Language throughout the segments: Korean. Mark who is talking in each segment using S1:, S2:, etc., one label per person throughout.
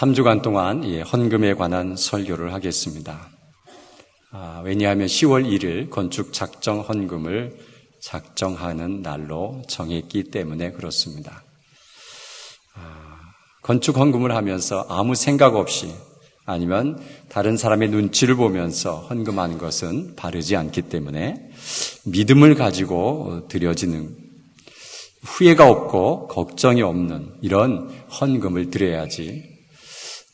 S1: 3주간 동안 헌금에 관한 설교를 하겠습니다. 왜냐하면 10월 1일 건축 작정 헌금을 작정하는 날로 정했기 때문에 그렇습니다. 건축 헌금을 하면서 아무 생각 없이 아니면 다른 사람의 눈치를 보면서 헌금하는 것은 바르지 않기 때문에 믿음을 가지고 드려지는 후회가 없고 걱정이 없는 이런 헌금을 드려야지,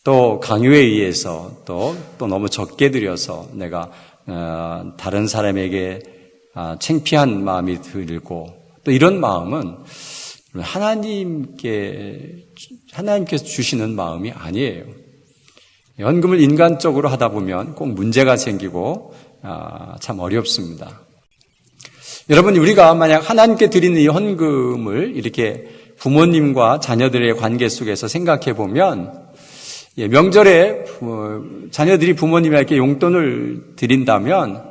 S1: 또 강요에 의해서 또 너무 적게 드려서 내가 다른 사람에게 창피한 마음이 들고, 또 이런 마음은 하나님께서 주시는 마음이 아니에요. 헌금을 인간적으로 하다 보면 꼭 문제가 생기고 참 어렵습니다. 여러분, 우리가 만약 하나님께 드리는 이 헌금을 이렇게 부모님과 자녀들의 관계 속에서 생각해 보면, 명절에 자녀들이 부모님에게 용돈을 드린다면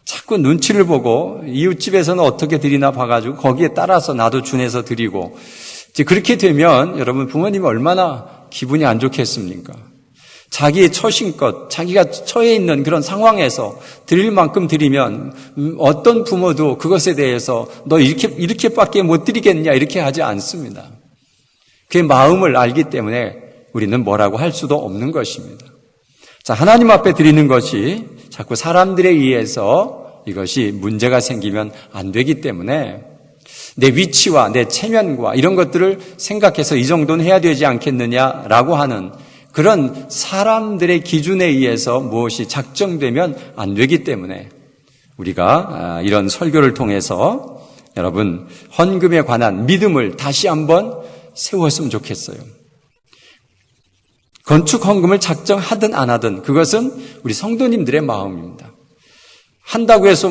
S1: 자꾸 눈치를 보고 이웃집에서는 어떻게 드리나 봐가지고 거기에 따라서 나도 준해서 드리고, 이제 그렇게 되면 여러분, 부모님이 얼마나 기분이 안 좋겠습니까? 자기의 처신껏 자기가 처해 있는 그런 상황에서 드릴 만큼 드리면 어떤 부모도 그것에 대해서 너 이렇게밖에 못 드리겠냐 이렇게 하지 않습니다. 그의 마음을 알기 때문에 우리는 뭐라고 할 수도 없는 것입니다. 자, 하나님 앞에 드리는 것이 자꾸 사람들에 의해서 이것이 문제가 생기면 안 되기 때문에 내 위치와 내 체면과 이런 것들을 생각해서 이 정도는 해야 되지 않겠느냐라고 하는 그런 사람들의 기준에 의해서 무엇이 작정되면 안 되기 때문에 우리가 이런 설교를 통해서 여러분, 헌금에 관한 믿음을 다시 한번 세웠으면 좋겠어요. 건축 헌금을 작정하든 안 하든 그것은 우리 성도님들의 마음입니다. 한다고 해서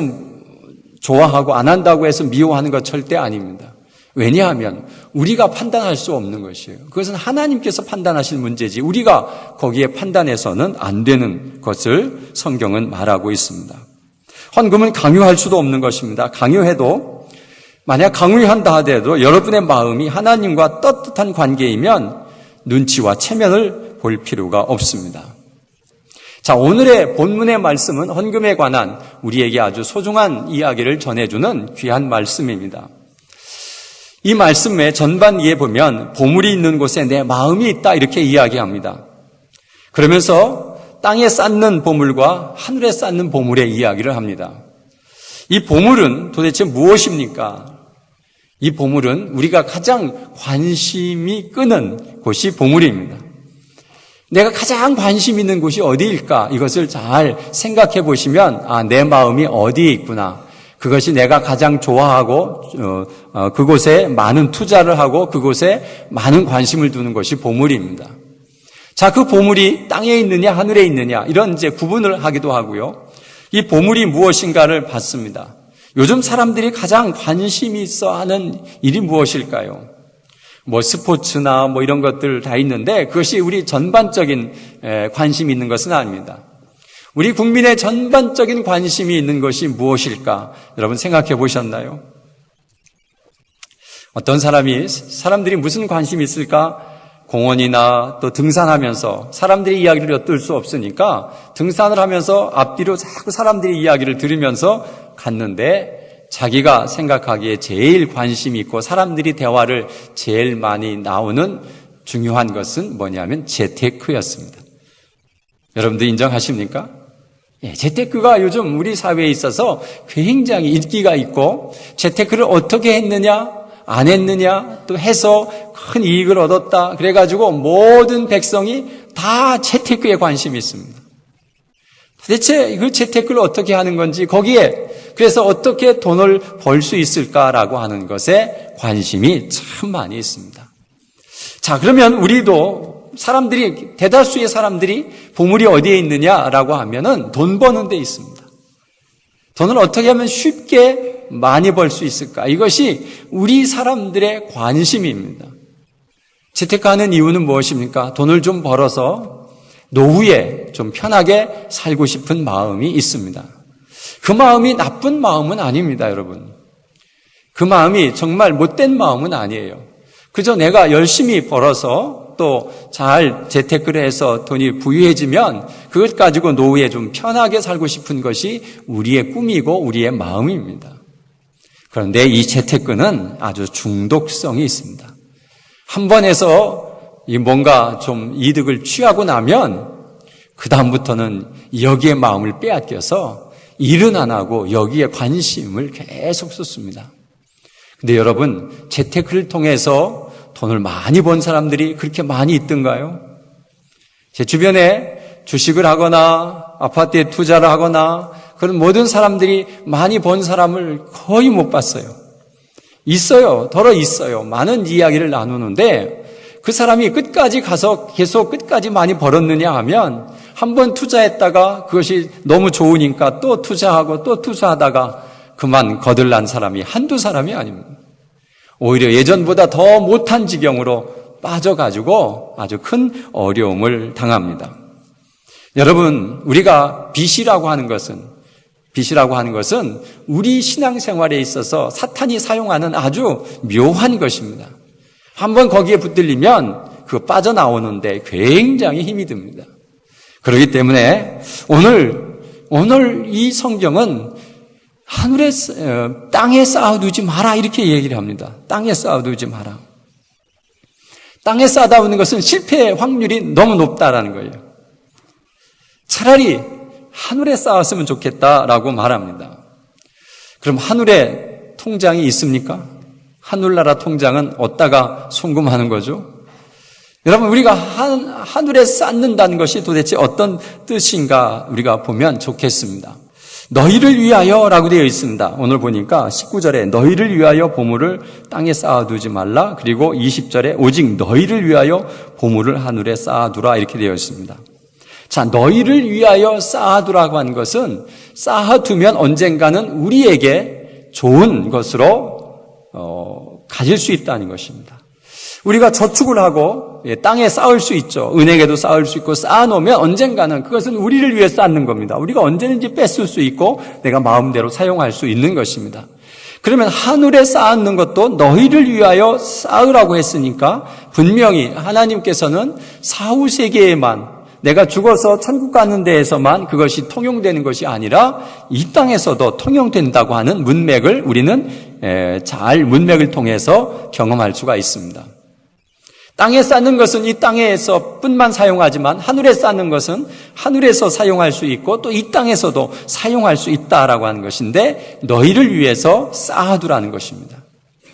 S1: 좋아하고 안 한다고 해서 미워하는 것 절대 아닙니다. 왜냐하면 우리가 판단할 수 없는 것이에요. 그것은 하나님께서 판단하실 문제지 우리가 거기에 판단해서는 안 되는 것을 성경은 말하고 있습니다. 헌금은 강요할 수도 없는 것입니다. 강요해도, 만약 강요한다 하더라도 여러분의 마음이 하나님과 떳떳한 관계이면 눈치와 체면을 볼 필요가 없습니다. 자, 오늘의 본문의 말씀은 헌금에 관한 우리에게 아주 소중한 이야기를 전해주는 귀한 말씀입니다. 이 말씀의 전반기에 보면 보물이 있는 곳에 내 마음이 있다 이렇게 이야기합니다. 그러면서 땅에 쌓는 보물과 하늘에 쌓는 보물의 이야기를 합니다. 이 보물은 도대체 무엇입니까? 이 보물은 우리가 가장 관심이 끄는 곳이 보물입니다. 내가 가장 관심 있는 곳이 어디일까? 이것을 잘 생각해 보시면 내 마음이 어디에 있구나. 그것이 내가 가장 좋아하고 그곳에 많은 투자를 하고 그곳에 많은 관심을 두는 것이 보물입니다. 자, 그 보물이 땅에 있느냐 하늘에 있느냐 이런 이제 구분을 하기도 하고요. 이 보물이 무엇인가를 봤습니다. 요즘 사람들이 가장 관심이 있어 하는 일이 무엇일까요? 스포츠나 이런 것들 다 있는데 그것이 우리 전반적인 관심이 있는 것은 아닙니다. 우리 국민의 전반적인 관심이 있는 것이 무엇일까? 여러분 생각해 보셨나요? 어떤 사람들이 무슨 관심이 있을까? 공원이나 또 등산하면서 사람들의 이야기를 엿들 수 없으니까 등산을 하면서 앞뒤로 자꾸 사람들의 이야기를 들으면서 갔는데 자기가 생각하기에 제일 관심이 있고 사람들이 대화를 제일 많이 나오는 중요한 것은 뭐냐면 재테크였습니다. 여러분들 인정하십니까? 재테크가 요즘 우리 사회에 있어서 굉장히 인기가 있고 재테크를 어떻게 했느냐 안 했느냐 또 해서 큰 이익을 얻었다 그래가지고 모든 백성이 다 재테크에 관심이 있습니다. 도대체 그 재테크를 어떻게 하는 건지 거기에 그래서 어떻게 돈을 벌 수 있을까라고 하는 것에 관심이 참 많이 있습니다. 자, 그러면 우리도 대다수의 사람들이 보물이 어디에 있느냐라고 하면은 돈 버는 데 있습니다. 돈을 어떻게 하면 쉽게 많이 벌 수 있을까? 이것이 우리 사람들의 관심입니다. 재테크하는 이유는 무엇입니까? 돈을 좀 벌어서 노후에 좀 편하게 살고 싶은 마음이 있습니다. 그 마음이 나쁜 마음은 아닙니다, 여러분. 그 마음이 정말 못된 마음은 아니에요. 그저 내가 열심히 벌어서 또 잘 재테크를 해서 돈이 부유해지면 그것 가지고 노후에 좀 편하게 살고 싶은 것이 우리의 꿈이고 우리의 마음입니다. 그런데 이 재테크는 아주 중독성이 있습니다. 한 번 해서 뭔가 좀 이득을 취하고 나면 그 다음부터는 여기에 마음을 빼앗겨서 일은 안 하고 여기에 관심을 계속 쏟습니다. 근데 여러분, 재테크를 통해서 돈을 많이 번 사람들이 그렇게 많이 있던가요? 제 주변에 주식을 하거나 아파트에 투자를 하거나 그런 모든 사람들이 많이 번 사람을 거의 못 봤어요. 있어요. 더러 있어요. 많은 이야기를 나누는데 그 사람이 끝까지 가서 계속 끝까지 많이 벌었느냐 하면 한 번 투자했다가 그것이 너무 좋으니까 또 투자하고 또 투자하다가 그만 거들난 사람이 한두 사람이 아닙니다. 오히려 예전보다 더 못한 지경으로 빠져가지고 아주 큰 어려움을 당합니다. 여러분, 우리가 빚이라고 하는 것은 우리 신앙생활에 있어서 사탄이 사용하는 아주 묘한 것입니다. 한번 거기에 붙들리면 그 빠져나오는데 굉장히 힘이 듭니다. 그렇기 때문에 오늘 이 성경은 땅에 쌓아두지 마라 이렇게 얘기를 합니다. 땅에 쌓아두지 마라. 땅에 쌓아두는 것은 실패 확률이 너무 높다라는 거예요. 차라리 하늘에 쌓았으면 좋겠다라고 말합니다. 그럼 하늘에 통장이 있습니까? 하늘나라 통장은 어디다가 송금하는 거죠? 여러분, 우리가 하늘에 쌓는다는 것이 도대체 어떤 뜻인가 우리가 보면 좋겠습니다. 너희를 위하여라고 되어 있습니다. 오늘 보니까 19절에 너희를 위하여 보물을 땅에 쌓아두지 말라. 그리고 20절에 오직 너희를 위하여 보물을 하늘에 쌓아두라 이렇게 되어 있습니다. 자, 너희를 위하여 쌓아두라고 한 것은 쌓아두면 언젠가는 우리에게 좋은 것으로 가질 수 있다는 것입니다. 우리가 저축을 하고 땅에 쌓을 수 있죠. 은행에도 쌓을 수 있고 쌓아놓으면 언젠가는 그것은 우리를 위해 쌓는 겁니다. 우리가 언제든지 뺏을 수 있고 내가 마음대로 사용할 수 있는 것입니다. 그러면 하늘에 쌓는 것도 너희를 위하여 쌓으라고 했으니까 분명히 하나님께서는 사후세계에만 내가 죽어서 천국 가는 데에서만 그것이 통용되는 것이 아니라 이 땅에서도 통용된다고 하는 문맥을 우리는 잘 문맥을 통해서 경험할 수가 있습니다. 땅에 쌓는 것은 이 땅에서 뿐만 사용하지만 하늘에 쌓는 것은 하늘에서 사용할 수 있고 또 이 땅에서도 사용할 수 있다라고 하는 것인데 너희를 위해서 쌓아두라는 것입니다.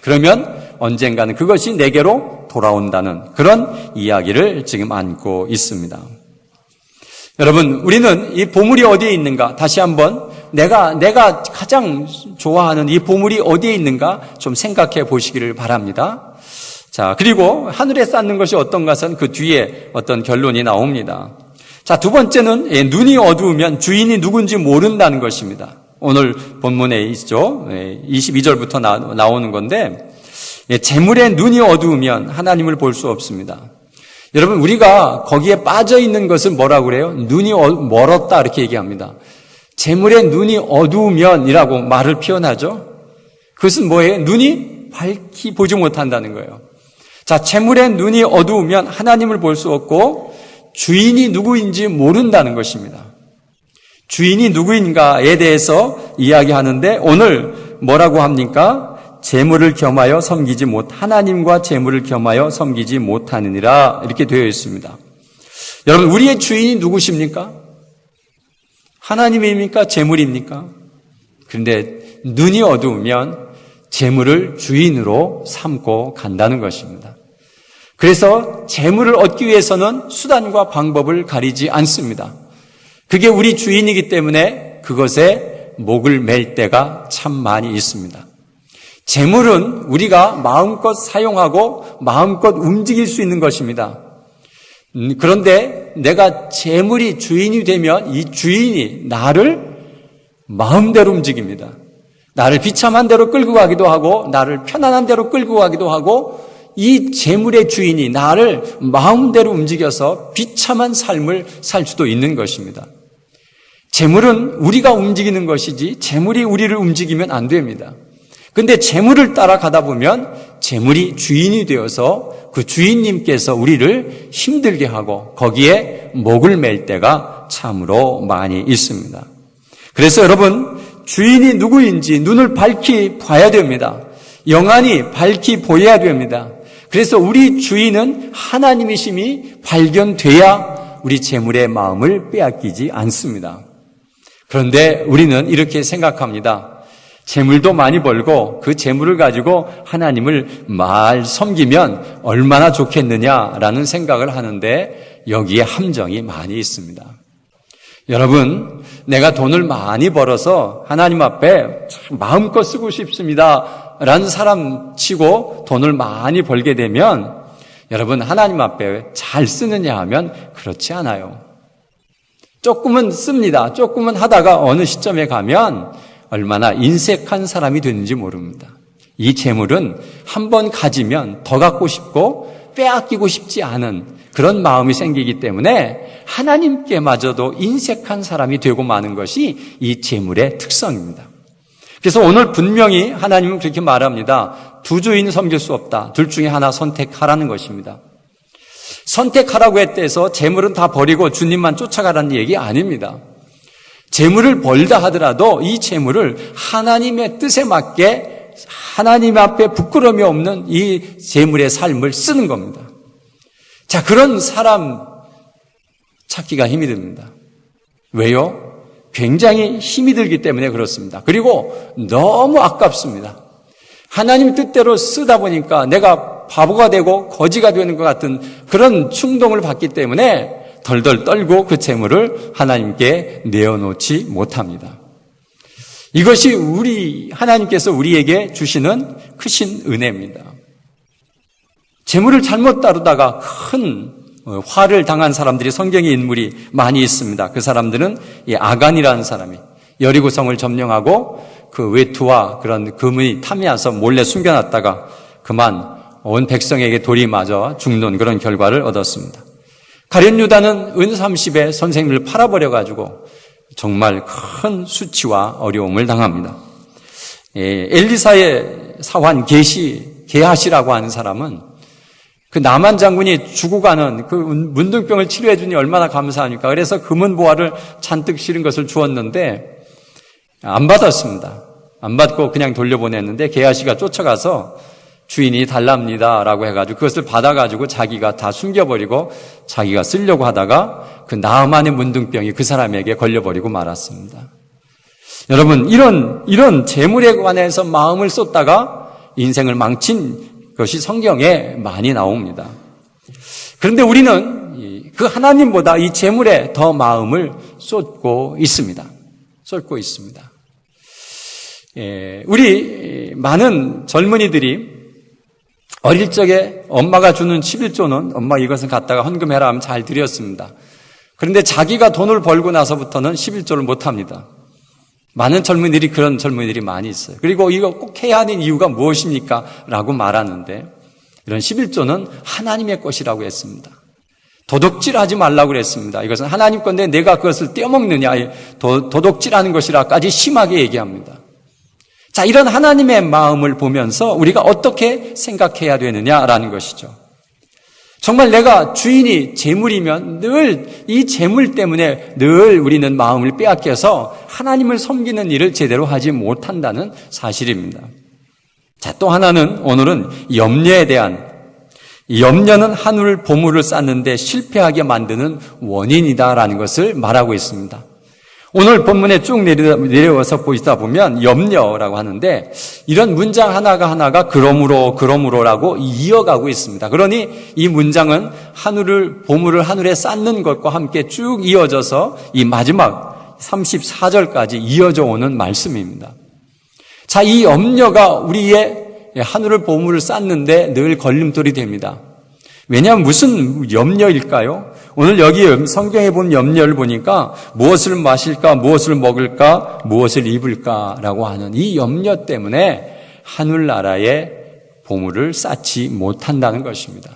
S1: 그러면 언젠가는 그것이 내게로 돌아온다는 그런 이야기를 지금 안고 있습니다. 여러분, 우리는 이 보물이 어디에 있는가? 다시 한번 내가 가장 좋아하는 이 보물이 어디에 있는가 좀 생각해 보시기를 바랍니다. 자, 그리고 하늘에 쌓는 것이 어떤가는 그 뒤에 어떤 결론이 나옵니다. 자, 두 번째는 눈이 어두우면 주인이 누군지 모른다는 것입니다. 오늘 본문에 있죠. 22절부터 나오는 건데 재물에 눈이 어두우면 하나님을 볼 수 없습니다. 여러분, 우리가 거기에 빠져 있는 것은 뭐라고 그래요? 눈이 멀었다 이렇게 얘기합니다. 재물에 눈이 어두우면이라고 말을 표현하죠. 그것은 뭐예요? 눈이 밝히 보지 못한다는 거예요. 자, 재물에 눈이 어두우면 하나님을 볼 수 없고 주인이 누구인지 모른다는 것입니다. 주인이 누구인가에 대해서 이야기하는데 오늘 뭐라고 합니까? 재물을 겸하여 섬기지 하나님과 재물을 겸하여 섬기지 못하느니라 이렇게 되어 있습니다. 여러분, 우리의 주인이 누구십니까? 하나님입니까? 재물입니까? 그런데 눈이 어두우면 재물을 주인으로 삼고 간다는 것입니다. 그래서 재물을 얻기 위해서는 수단과 방법을 가리지 않습니다. 그게 우리 주인이기 때문에 그것에 목을 맬 때가 참 많이 있습니다. 재물은 우리가 마음껏 사용하고 마음껏 움직일 수 있는 것입니다. 그런데 내가 재물이 주인이 되면 이 주인이 나를 마음대로 움직입니다. 나를 비참한 대로 끌고 가기도 하고 나를 편안한 대로 끌고 가기도 하고 이 재물의 주인이 나를 마음대로 움직여서 비참한 삶을 살 수도 있는 것입니다. 재물은 우리가 움직이는 것이지 재물이 우리를 움직이면 안 됩니다. 근데 재물을 따라가다 보면 재물이 주인이 되어서 그 주인님께서 우리를 힘들게 하고 거기에 목을 맬 때가 참으로 많이 있습니다. 그래서 여러분, 주인이 누구인지 눈을 밝히 봐야 됩니다. 영안이 밝히 보여야 됩니다. 그래서 우리 주인은 하나님이심이 발견돼야 우리 재물의 마음을 빼앗기지 않습니다. 그런데 우리는 이렇게 생각합니다. 재물도 많이 벌고 그 재물을 가지고 하나님을 말 섬기면 얼마나 좋겠느냐라는 생각을 하는데 여기에 함정이 많이 있습니다. 여러분, 내가 돈을 많이 벌어서 하나님 앞에 마음껏 쓰고 싶습니다 라는 사람 치고 돈을 많이 벌게 되면 여러분, 하나님 앞에 잘 쓰느냐 하면 그렇지 않아요. 조금은 씁니다. 조금은 하다가 어느 시점에 가면 얼마나 인색한 사람이 되는지 모릅니다. 이 재물은 한번 가지면 더 갖고 싶고 빼앗기고 싶지 않은 그런 마음이 생기기 때문에 하나님께마저도 인색한 사람이 되고 마는 것이 이 재물의 특성입니다. 그래서 오늘 분명히 하나님은 그렇게 말합니다. 두 주인 섬길 수 없다. 둘 중에 하나 선택하라는 것입니다. 선택하라고 했대서 재물은 다 버리고 주님만 쫓아가라는 얘기 아닙니다. 재물을 벌다 하더라도 이 재물을 하나님의 뜻에 맞게 하나님 앞에 부끄러움이 없는 이 재물의 삶을 쓰는 겁니다. 자, 그런 사람 찾기가 힘이 듭니다. 왜요? 굉장히 힘이 들기 때문에 그렇습니다. 그리고 너무 아깝습니다. 하나님 뜻대로 쓰다 보니까 내가 바보가 되고 거지가 되는 것 같은 그런 충동을 받기 때문에 덜덜 떨고 그 재물을 하나님께 내어놓지 못합니다. 이것이 하나님께서 우리에게 주시는 크신 은혜입니다. 재물을 잘못 다루다가 큰 화를 당한 사람들이 성경에 인물이 많이 있습니다. 그 사람들은 이 아간이라는 사람이 여리고성을 점령하고 그 외투와 그런 금이 탐해서 몰래 숨겨놨다가 그만 온 백성에게 돌이 맞아 죽는 그런 결과를 얻었습니다. 가룟 유다는 은 30에 선생님을 팔아버려가지고 정말 큰 수치와 어려움을 당합니다. 엘리사의 사환 게하시라고 하는 사람은 그 나만 장군이 죽어가는 그 문둥병을 치료해 주니 얼마나 감사하니까. 그래서 금은보화를 잔뜩 실은 것을 주었는데 안 받았습니다. 안 받고 그냥 돌려보냈는데 게하시가 쫓아가서 주인이 달랍니다라고 해가지고 그것을 받아가지고 자기가 다 숨겨버리고 자기가 쓰려고 하다가 그 나만의 문둥병이 그 사람에게 걸려버리고 말았습니다. 여러분, 이런 재물에 관해서 마음을 쏟다가 인생을 망친 것이 성경에 많이 나옵니다. 그런데 우리는 그 하나님보다 이 재물에 더 마음을 쏟고 있습니다. 우리 많은 젊은이들이 어릴 적에 엄마가 주는 11조는 엄마 이것은 갖다가 헌금해라 하면 잘 드렸습니다. 그런데 자기가 돈을 벌고 나서부터는 11조를 못합니다. 많은 젊은이들이 그런 젊은이들이 많이 있어요. 그리고 이거 꼭 해야 하는 이유가 무엇입니까? 라고 말하는데 이런 11조는 하나님의 것이라고 했습니다. 도둑질하지 말라고 그랬습니다. 이것은 하나님 건데 내가 그것을 떼어먹느냐, 도둑질하는 것이라까지 심하게 얘기합니다. 자, 이런 하나님의 마음을 보면서 우리가 어떻게 생각해야 되느냐라는 것이죠. 정말 내가 주인이 재물이면 늘 이 재물 때문에 늘 우리는 마음을 빼앗겨서 하나님을 섬기는 일을 제대로 하지 못한다는 사실입니다. 자, 또 하나는 오늘은 염려에 대한, 염려는 하늘 보물을 쌓는데 실패하게 만드는 원인이다라는 것을 말하고 있습니다. 오늘 본문에 쭉 내려와서 보시다 보면 염려라고 하는데 이런 문장 하나가 그러므로라고 이어가고 있습니다. 그러니 이 문장은 보물을 하늘에 쌓는 것과 함께 쭉 이어져서 이 마지막 34절까지 이어져 오는 말씀입니다. 자, 이 염려가 우리의 하늘을 보물을 쌓는데 늘 걸림돌이 됩니다. 왜냐하면 무슨 염려일까요? 오늘 여기 성경에 본 염려를 보니까 무엇을 마실까, 무엇을 먹을까, 무엇을 입을까라고 하는 이 염려 때문에 하늘나라의 보물을 쌓지 못한다는 것입니다.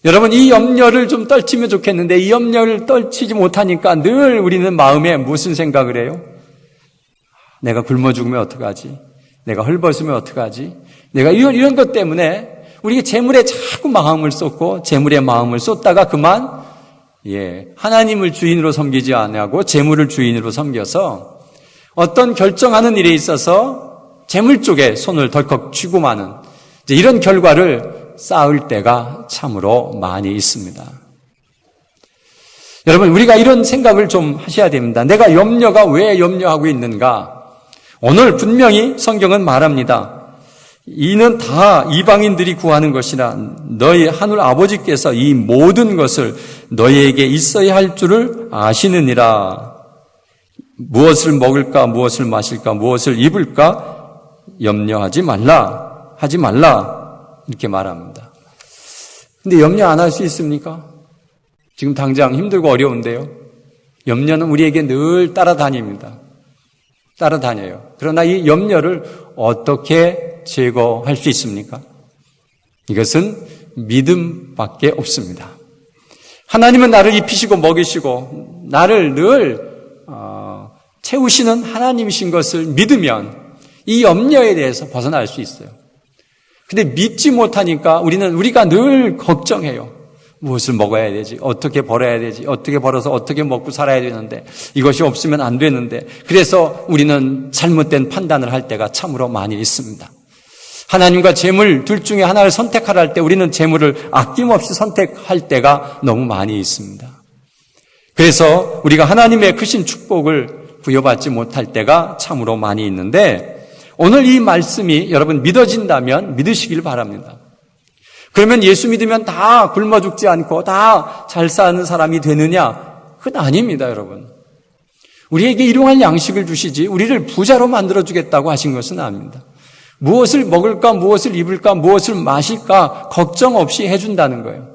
S1: 여러분, 이 염려를 좀 떨치면 좋겠는데 이 염려를 떨치지 못하니까 늘 우리는 마음에 무슨 생각을 해요? 내가 굶어 죽으면 어떡하지? 내가 헐벗으면 어떡하지? 내가 이런 것 때문에 우리가 재물에 자꾸 마음을 쏟고 재물에 마음을 쏟다가 그만 하나님을 주인으로 섬기지 않고 재물을 주인으로 섬겨서 어떤 결정하는 일에 있어서 재물 쪽에 손을 덜컥 쥐고 마는 이런 결과를 쌓을 때가 참으로 많이 있습니다. 여러분, 우리가 이런 생각을 좀 하셔야 됩니다. 내가 염려가 왜 염려하고 있는가? 오늘 분명히 성경은 말합니다. 이는 다 이방인들이 구하는 것이라 너희 하늘 아버지께서 이 모든 것을 너희에게 있어야 할 줄을 아시느니라. 무엇을 먹을까, 무엇을 마실까, 무엇을 입을까 염려하지 말라, 하지 말라 이렇게 말합니다. 근데 염려 안 할 수 있습니까? 지금 당장 힘들고 어려운데요. 염려는 우리에게 늘 따라다닙니다. 따라다녀요. 그러나 이 염려를 어떻게 제거할 수 있습니까? 이것은 믿음밖에 없습니다. 하나님은 나를 입히시고 먹이시고 나를 늘 채우시는 하나님이신 것을 믿으면 이 염려에 대해서 벗어날 수 있어요. 근데 믿지 못하니까 우리가 늘 걱정해요. 무엇을 먹어야 되지? 어떻게 벌어야 되지? 어떻게 벌어서 어떻게 먹고 살아야 되는데 이것이 없으면 안 되는데 그래서 우리는 잘못된 판단을 할 때가 참으로 많이 있습니다. 하나님과 재물 둘 중에 하나를 선택하라 할 때 우리는 재물을 아낌없이 선택할 때가 너무 많이 있습니다. 그래서 우리가 하나님의 크신 축복을 부여받지 못할 때가 참으로 많이 있는데 오늘 이 말씀이 여러분 믿어진다면 믿으시길 바랍니다. 그러면 예수 믿으면 다 굶어 죽지 않고 다 잘 사는 사람이 되느냐? 그건 아닙니다, 여러분. 우리에게 일용할 양식을 주시지 우리를 부자로 만들어주겠다고 하신 것은 아닙니다. 무엇을 먹을까, 무엇을 입을까, 무엇을 마실까 걱정 없이 해준다는 거예요.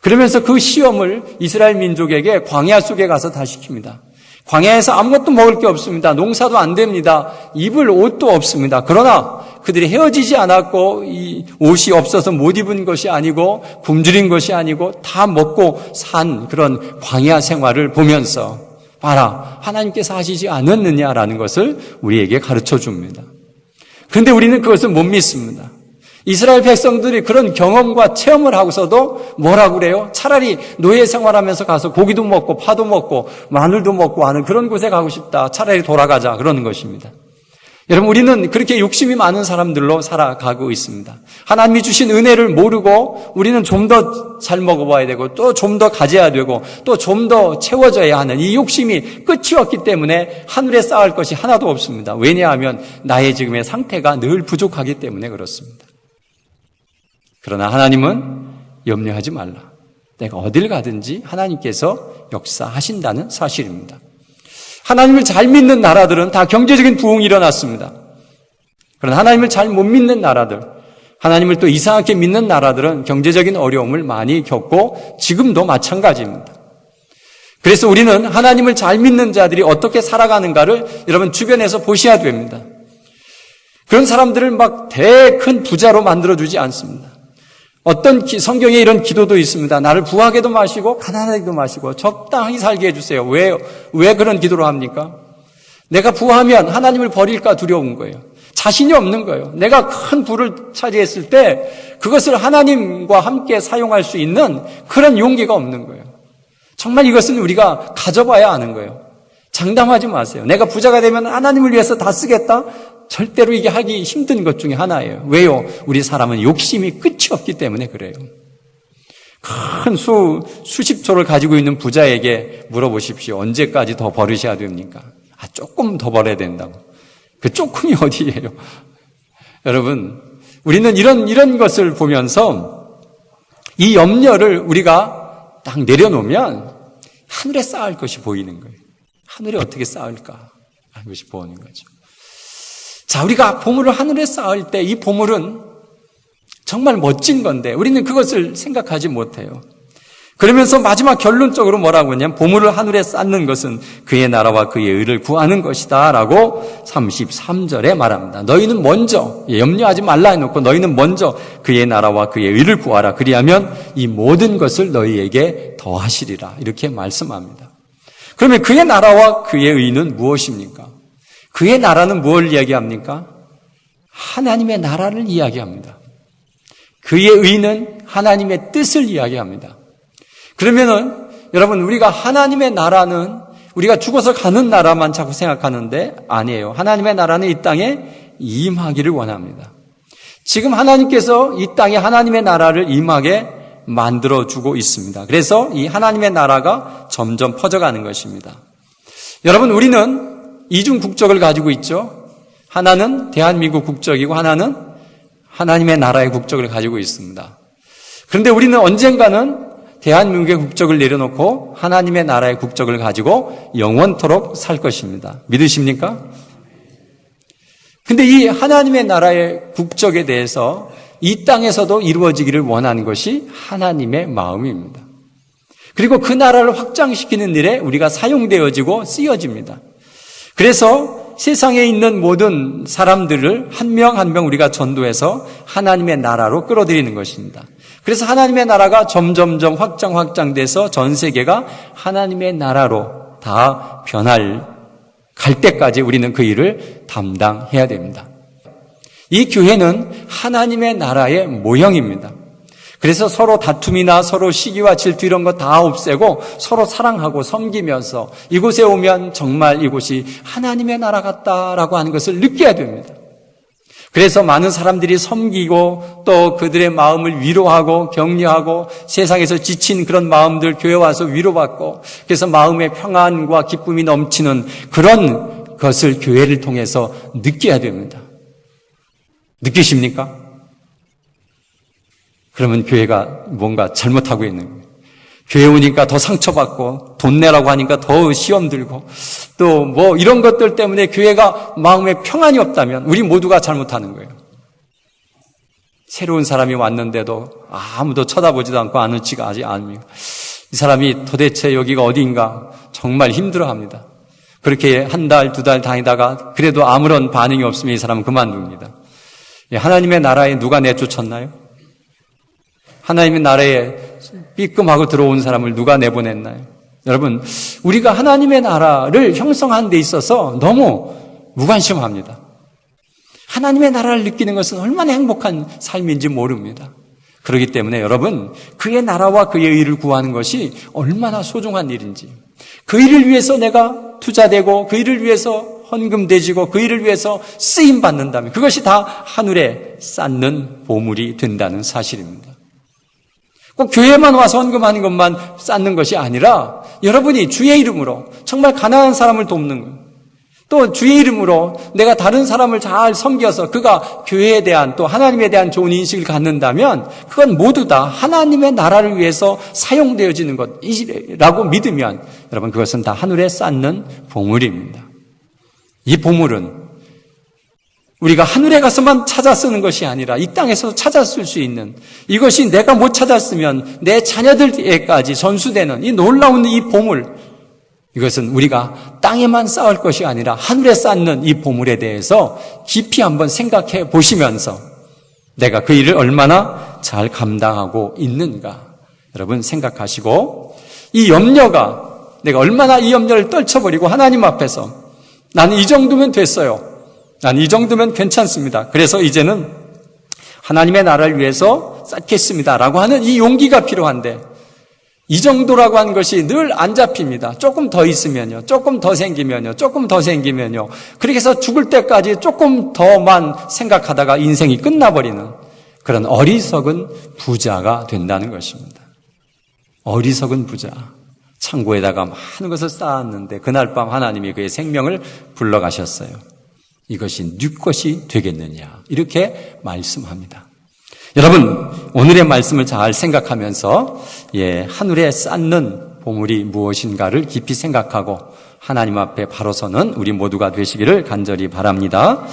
S1: 그러면서 그 시험을 이스라엘 민족에게 광야 속에 가서 다 시킵니다. 광야에서 아무것도 먹을 게 없습니다. 농사도 안 됩니다. 입을 옷도 없습니다. 그러나 그들이 헤어지지 않았고 이 옷이 없어서 못 입은 것이 아니고 굶주린 것이 아니고 다 먹고 산 그런 광야 생활을 보면서 봐라, 하나님께서 하시지 않았느냐라는 것을 우리에게 가르쳐 줍니다. 그런데 우리는 그것을 못 믿습니다. 이스라엘 백성들이 그런 경험과 체험을 하고서도 뭐라고 그래요? 차라리 노예 생활하면서 가서 고기도 먹고 파도 먹고 마늘도 먹고 하는 그런 곳에 가고 싶다. 차라리 돌아가자 그러는 것입니다. 여러분, 우리는 그렇게 욕심이 많은 사람들로 살아가고 있습니다. 하나님이 주신 은혜를 모르고 우리는 좀 더 잘 먹어봐야 되고 또 좀 더 가져야 되고 또 좀 더 채워져야 하는 이 욕심이 끝이 없기 때문에 하늘에 쌓을 것이 하나도 없습니다. 왜냐하면 나의 지금의 상태가 늘 부족하기 때문에 그렇습니다. 그러나 하나님은 염려하지 말라. 내가 어딜 가든지 하나님께서 역사하신다는 사실입니다. 하나님을 잘 믿는 나라들은 다 경제적인 부흥이 일어났습니다. 그러나 하나님을 잘 못 믿는 나라들, 하나님을 또 이상하게 믿는 나라들은 경제적인 어려움을 많이 겪고 지금도 마찬가지입니다. 그래서 우리는 하나님을 잘 믿는 자들이 어떻게 살아가는가를 여러분 주변에서 보셔야 됩니다. 그런 사람들을 막 큰 부자로 만들어주지 않습니다. 어떤 성경에 이런 기도도 있습니다. 나를 부하게도 마시고 가난하게도 마시고 적당히 살게 해주세요. 왜 그런 기도를 합니까? 내가 부하면 하나님을 버릴까 두려운 거예요. 자신이 없는 거예요. 내가 큰 부를 차지했을 때 그것을 하나님과 함께 사용할 수 있는 그런 용기가 없는 거예요. 정말 이것은 우리가 가져봐야 아는 거예요. 장담하지 마세요. 내가 부자가 되면 하나님을 위해서 다 쓰겠다? 절대로 이게 하기 힘든 것 중에 하나예요. 왜요? 우리 사람은 욕심이 끝이 없기 때문에 그래요. 큰 수십 조를 가지고 있는 부자에게 물어보십시오. 언제까지 더 벌으셔야 됩니까? 조금 더 벌어야 된다고. 그 조금이 어디예요? 여러분, 우리는 이런 것을 보면서 이 염려를 우리가 딱 내려놓으면 하늘에 쌓을 것이 보이는 거예요. 하늘에 어떻게 쌓을까 하는 것이 보이는 거죠. 자, 우리가 보물을 하늘에 쌓을 때 이 보물은 정말 멋진 건데 우리는 그것을 생각하지 못해요. 그러면서 마지막 결론적으로 뭐라고 하냐면 보물을 하늘에 쌓는 것은 그의 나라와 그의 의를 구하는 것이다 라고 33절에 말합니다. 너희는 먼저 염려하지 말라 해놓고 너희는 먼저 그의 나라와 그의 의를 구하라. 그리하면 이 모든 것을 너희에게 더하시리라 이렇게 말씀합니다. 그러면 그의 나라와 그의 의는 무엇입니까? 그의 나라는 무엇을 이야기합니까? 하나님의 나라를 이야기합니다. 그의 의는 하나님의 뜻을 이야기합니다. 그러면은 여러분, 우리가 하나님의 나라는 우리가 죽어서 가는 나라만 자꾸 생각하는데 아니에요. 하나님의 나라는 이 땅에 임하기를 원합니다. 지금 하나님께서 이 땅에 하나님의 나라를 임하게 만들어주고 있습니다. 그래서 이 하나님의 나라가 점점 퍼져가는 것입니다. 여러분, 우리는 이중 국적을 가지고 있죠. 하나는 대한민국 국적이고 하나는 하나님의 나라의 국적을 가지고 있습니다. 그런데 우리는 언젠가는 대한민국의 국적을 내려놓고 하나님의 나라의 국적을 가지고 영원토록 살 것입니다. 믿으십니까? 근데 이 하나님의 나라의 국적에 대해서 이 땅에서도 이루어지기를 원하는 것이 하나님의 마음입니다. 그리고 그 나라를 확장시키는 일에 우리가 사용되어지고 쓰여집니다. 그래서 세상에 있는 모든 사람들을 한 명 한 명 우리가 전도해서 하나님의 나라로 끌어들이는 것입니다. 그래서 하나님의 나라가 점점점 확장돼서 전 세계가 하나님의 나라로 다 갈 때까지 우리는 그 일을 담당해야 됩니다. 이 교회는 하나님의 나라의 모형입니다. 그래서 서로 다툼이나 서로 시기와 질투 이런 거 다 없애고 서로 사랑하고 섬기면서 이곳에 오면 정말 이곳이 하나님의 나라 같다라고 하는 것을 느껴야 됩니다. 그래서 많은 사람들이 섬기고 또 그들의 마음을 위로하고 격려하고 세상에서 지친 그런 마음들 교회 와서 위로받고 그래서 마음의 평안과 기쁨이 넘치는 그런 것을 교회를 통해서 느껴야 됩니다. 느끼십니까? 그러면 교회가 뭔가 잘못하고 있는 거예요. 교회 오니까 더 상처받고 돈 내라고 하니까 더 시험 들고 또 뭐 이런 것들 때문에 교회가 마음에 평안이 없다면 우리 모두가 잘못하는 거예요. 새로운 사람이 왔는데도 아무도 쳐다보지도 않고 아는 지가 아직 아닙니다. 이 사람이 도대체 여기가 어디인가 정말 힘들어합니다. 그렇게 한 달, 두 달 다니다가 그래도 아무런 반응이 없으면 이 사람은 그만둡니다. 하나님의 나라에 누가 내쫓았나요? 하나님의 나라에 삐끔하고 들어온 사람을 누가 내보냈나요? 여러분, 우리가 하나님의 나라를 형성하는 데 있어서 너무 무관심합니다. 하나님의 나라를 느끼는 것은 얼마나 행복한 삶인지 모릅니다. 그렇기 때문에 여러분, 그의 나라와 그의 의를 구하는 것이 얼마나 소중한 일인지, 그 일을 위해서 내가 투자되고 그 일을 위해서 헌금되지고 그 일을 위해서 쓰임받는다면 그것이 다 하늘에 쌓는 보물이 된다는 사실입니다. 꼭 교회만 와서 헌금하는 것만 쌓는 것이 아니라 여러분이 주의 이름으로 정말 가난한 사람을 돕는 것, 또 주의 이름으로 내가 다른 사람을 잘 섬겨서 그가 교회에 대한 또 하나님에 대한 좋은 인식을 갖는다면 그건 모두 다 하나님의 나라를 위해서 사용되어지는 것이라고 믿으면 여러분 그것은 다 하늘에 쌓는 보물입니다. 이 보물은 우리가 하늘에 가서만 찾아 쓰는 것이 아니라 이 땅에서 찾아 쓸 수 있는, 이것이 내가 못 찾았으면 내 자녀들에게까지 전수되는 이 놀라운 이 보물, 이것은 우리가 땅에만 쌓을 것이 아니라 하늘에 쌓는 이 보물에 대해서 깊이 한번 생각해 보시면서 내가 그 일을 얼마나 잘 감당하고 있는가 여러분 생각하시고, 이 염려가 내가 얼마나 이 염려를 떨쳐버리고 하나님 앞에서 나는 이 정도면 됐어요, 난 이 정도면 괜찮습니다, 그래서 이제는 하나님의 나라를 위해서 쌓겠습니다라고 하는 이 용기가 필요한데, 이 정도라고 하는 것이 늘 안 잡힙니다. 조금 더 있으면요, 조금 더 생기면요, 조금 더 생기면요, 그렇게 해서 죽을 때까지 조금 더만 생각하다가 인생이 끝나버리는 그런 어리석은 부자가 된다는 것입니다. 어리석은 부자, 창고에다가 많은 것을 쌓았는데 그날 밤 하나님이 그의 생명을 불러가셨어요. 이것이 네 것이 되겠느냐, 이렇게 말씀합니다. 여러분, 오늘의 말씀을 잘 생각하면서 하늘에 쌓는 보물이 무엇인가를 깊이 생각하고 하나님 앞에 바로 서는 우리 모두가 되시기를 간절히 바랍니다.